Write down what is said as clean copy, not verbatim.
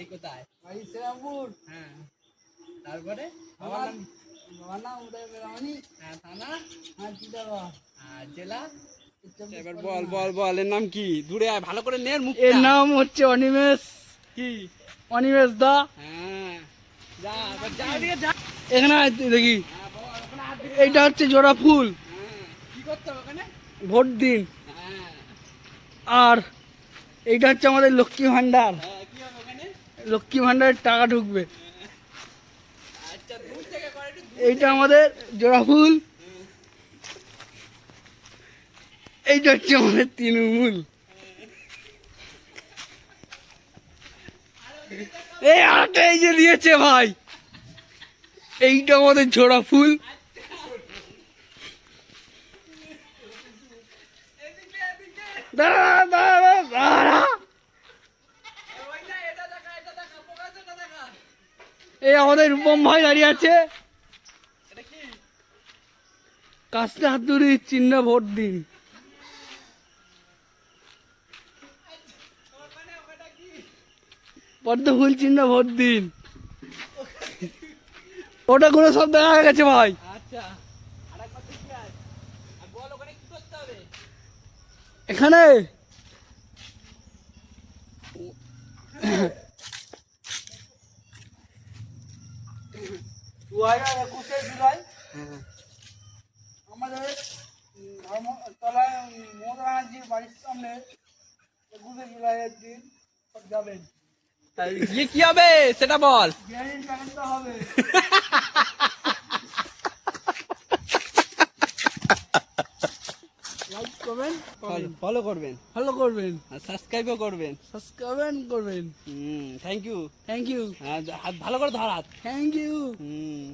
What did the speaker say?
বাড়ি কোথায়? বাড়ি শ্রীরামপুর। হ্যাঁ, তারপরে বাবার নাম উদয় বেরামণি। হ্যাঁ, থানা? হ্যাঁ, টিটাগড়। আর জেলা? এবার বল এর নাম কি? দূরে আয়, ভালো করে নে মুখটা। এর নাম হচ্ছে অনিমেষ। কি? অনিমেষ দা। হ্যাঁ, যা এবার যা ওদিকে যা। এখানে আয় তুই দেখি। হ্যাঁ, বল, ওখানে হাত দিবি। এইটা হচ্ছে জোড়া ফুল। হ্যাঁ, কি করতে হবে ওখানে? ভোট দিন। হ্যাঁ, আর এইটা হচ্ছে আমাদের লক্ষ্মী ভান্ডার। হ্যাঁ, কি হবে ওখানে? লক্ষ্মী ভান্ডারের টাকা ঢুকবে। আচ্ছা, দূর থেকে কর, একটু দূর এইটা থেকে। আমাদের জোড়া ফুল। এইটা হচ্ছে আমাদের তৃণমূল। এই আরেকটা এই যে দিয়েছে ভাই, এইটা আমাদের জোড়া ফুল। এদিকে, এদিকে। দাঁড়া দাঁড়া দাঁড়া। ওইটা, এটা দেখা, এটা দেখা, ফোকাস এটা দেখা। এই আমাদের রূপম ভাই দাঁড়িয়ে আছে। এটা কি? কাস্তে হাত ধরে চিহ্ন ভোট দিন। ওখানে ওটা কি? পদ্ম ফুল চিহ্ন ভোট দিন। ওটা করে সব দেখা হয়ে গেছে ভাই। আচ্ছা, আরেকবার দেখি আয়। আর বল ওখানে কি করতে হবে? এখানে 2021 জুলাই আমাদের ধর্মতলায় মমতা ব্যানার্জির বাড়ির সামনে 21 জুলাইয়ের দিন সব যাবেন। গিয়ে কি হবে সেটা বল। বিরিয়ানির প্যাকেটটা হবে। লাইক করবেন, ফলো করবেন ফলো করবেন, আর সাবস্ক্রাইবও করবেন। সাবস্ক্রাইব করবেন। Thank you. থ্যাংক ইউ, ভালো করে ধর হাত। Thank you. হুম।